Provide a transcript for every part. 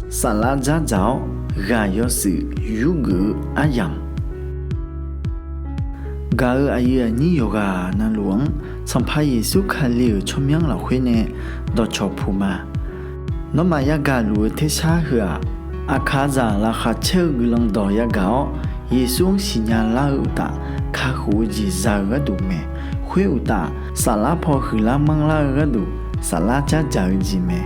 萨拉扎早噶要是有个阿样，噶阿爷你有个那龙，从怕耶稣看了出名了会呢，到超普嘛，那么呀噶路贴下去啊，阿卡扎拉哈车个人到呀搞，耶稣是伢老大，卡胡子扎个度咩，会有大，萨拉跑去拉忙拉个度，萨拉扎扎个子咩。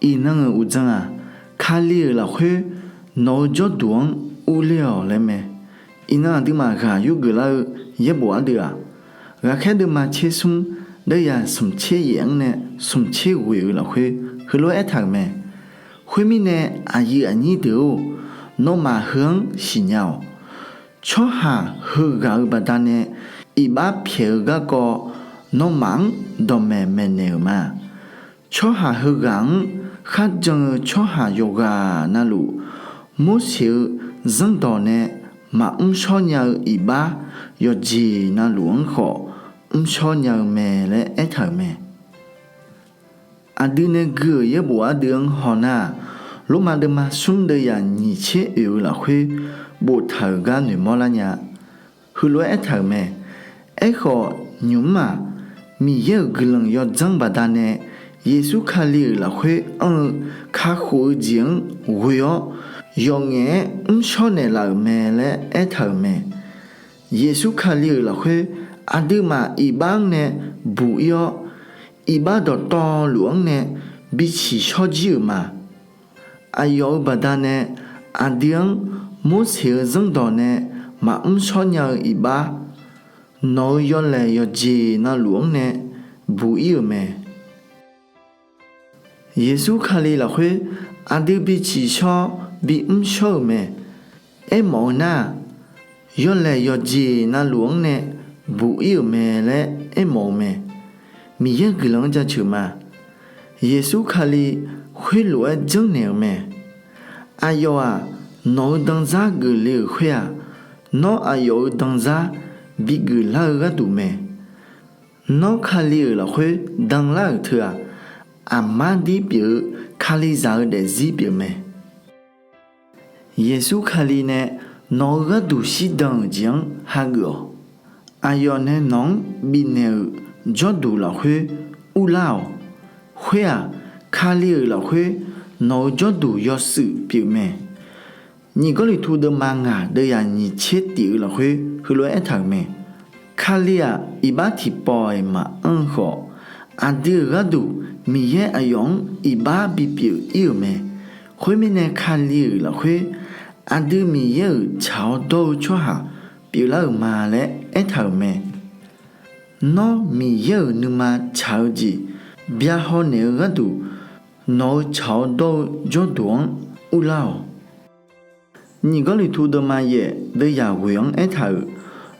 伊那个有阵啊，卡里了会脑脚短无聊了没？伊那的嘛个有个了也不得啊，个看的嘛切松，那呀什切样呢？什切味了会，和罗爱谈没？会面呢阿姨阿你的，那嘛很喜鸟，瞧下和个不单呢，一把皮个个那忙都没牛嘛，瞧下和个。哈正瞧下有个那路，某些人道呢，嘛少年一把要记那路好，少年没来一头没。阿弟那个也不阿弟好呐，罗马的嘛孙的呀，你切有了会不头个女毛了呀，后来一头没，哎好牛嘛，米有个人要挣不大呢。耶稣看里了会看火景会要眼少年老妹来爱头妹，耶稣看里了会阿弟嘛一般呢不要一般的道路呢比起小酒嘛，阿要不但呢阿弟某些人道呢嘛少年一般，那要来要接那路呢不要咩。耶稣看里了会，阿弟比起小比少咩？哎毛呐，要来要接那路呢，不要咩嘞？哎毛咩？米也个人家去嘛？耶稣看里会落真牛咩？哎哟啊，那当咋个里会啊？那哎哟当咋比个老个多咩？那看里了会当老头啊？阿妈的表卡里早的字表没？耶稣卡里呢，那个都是当讲哈个，阿要呢侬比呢就多了会无老，会啊卡里了会那就多要死表没？你个里头的忙啊，的呀你切掉了会后来一头没？卡里啊一把提包嘛好，阿弟个都。米也阿用一把比表有没？后面呢看里了会，阿弟米也朝到出下，表了嘛嘞一头没？那米也那么朝子，别好那个都，那朝到就短无老。你个里头的嘛也得要会用一头，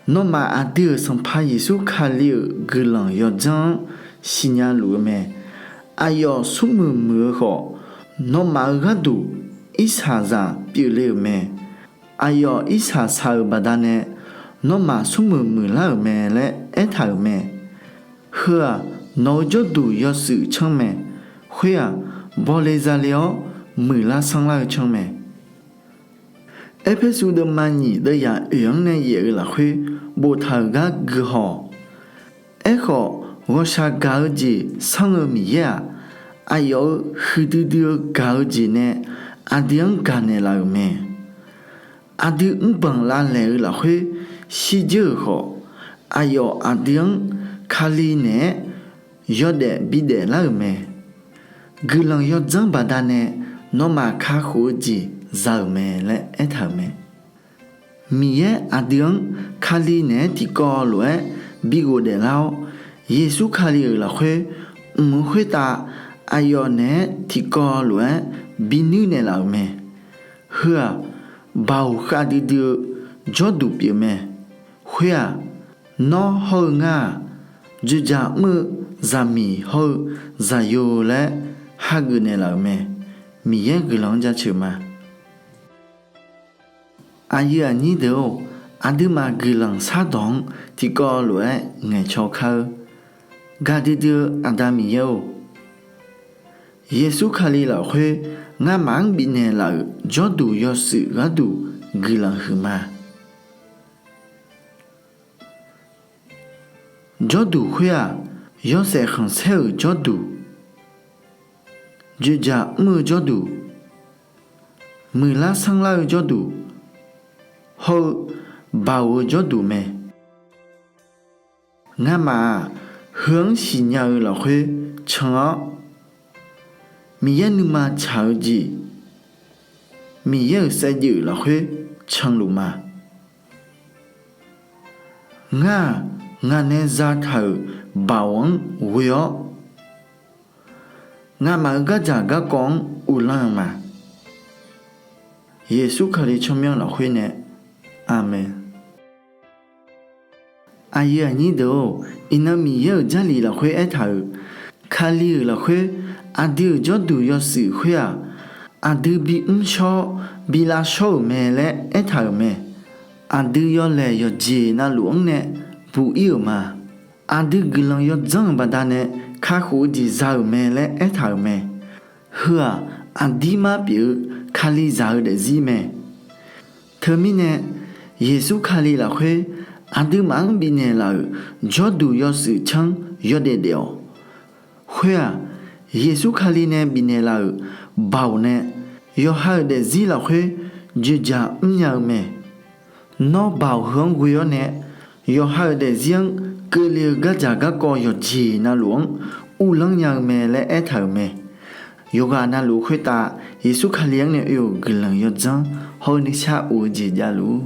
那么阿弟上怕耶稣看里个人要讲新年路没？阿要苏么好，那马个都一下子表了没？阿要一下子不单呢，那马苏么了没嘞？一头没？呵啊，那就都要事情没？会啊，不来着了，没了上来情没？一般说的嘛，你的呀，用呢也了会，不头个好，哎好。我想搞子上个米呀，阿要许多搞子呢，阿弟干的老咩？阿弟本来来了会洗脚好，阿要阿弟卡里呢，要得比得老咩？个人要真把他呢，那么卡火子造咩嘞？一头咩？米呀阿弟卡里呢，提高了比我得老。耶稣看里了会，会打阿要呢提高了比你呢老咩？呵，包下的就都别咩？会啊，那好啊，就这么咱米好，咱有了哈个呢老咩？米也个人家去嘛？阿姨啊，你的哦，阿弟嘛个人啥东提高了爱超靠。噶弟弟阿达米哟，耶稣卡里老会俺忙比呢老角度要是个度给人去嘛，角度会啊，要是很少角度，就叫没角度，没拉上来角度，后把握角度没，俺嘛很喜鸟老会成啊。mi ye nu ma chao ji mi ye sa ji la khwe chang lu ma nga ne za thao ba wang we yo nga ma ga ja ga kong u lang ma Yesu khali chomyang la khwe ne amen aya ni do ina mi ye ja li la khwe a thao khali la khwe Adi cho du yo sự khuya Adi bị cho bị la sâu mẹ lẽ ế thảo mẹ Adi yo lẽ yo dì na luống nè bù yêu mà Adi ghi lòng yo dâng bà đà nè khá khổ dì giàu mẹ lẽ ế thảo mẹ Hừa Adi mà biểu khá lý giàu để gì mẹ Thơ mi nè Yesu khá lý là khuê Adi mang bị nè là cho du yo sự chăng yo để điều Khuya Yesu khali ne bine la bao ne yo ha de zi la khwe ju ja nya me no bao hong gu yo ne yo ha de ziang ke le ga ja ga ko yo ji na luong u lang nya me le e thau me yo ga na lu khwe ta Yesu khali yang ne yo glang yo jang ho ni cha u ji ja lu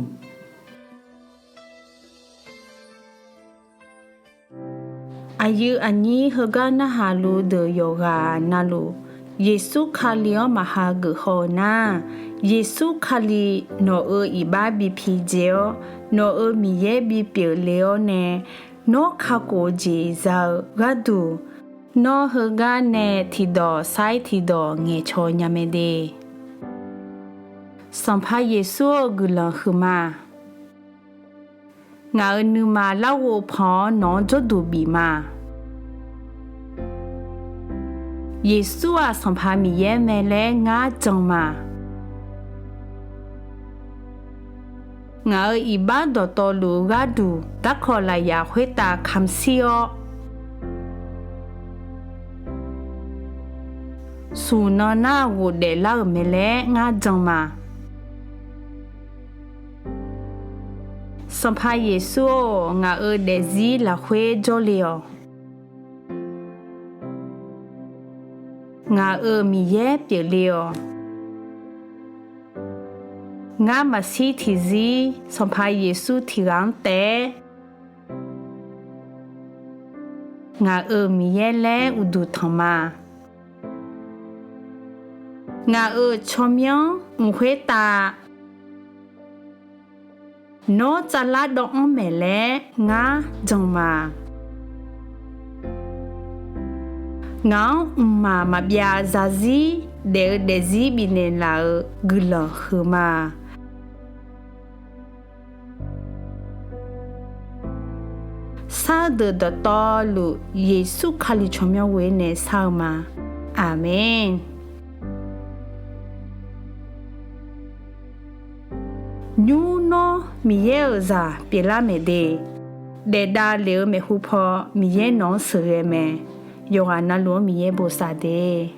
Ayu ani hoga na halu de yoga nalu Yesu khali o maha gu ho na Yesu khali no o iba bi phi jeo no o mi ye bi pyo leo ne no kha ko ji za ga du no hoga ne thi do sai thi do nge cho nya me de Sampha Yesu gu la khuma Nga nu ma la wo pho no jo du bi ma Yesu a sampha mi ye me le nga chang ma Nga i ba do to lu ga du ta kho la ya khwe ta kham si o Su na na wo de la me le nga chang ma Sampha Yesu nga de zi la khwe jo leo Nga mi ye pye leo Nga ma si thi zi Sampha Yesu thi gang te Nga mi ye le udu thama Nga chomyang khwe ta No chala dong me le nga jang ma Nga ma bia zazi de zi bi ne la gula khuma Sa de to lu Yesu khali chomya we ne sa ma Amen Nyu no mi ye za pi la me de da le me hu pho mi ye no se me yo ga na lo mi ye bo sa de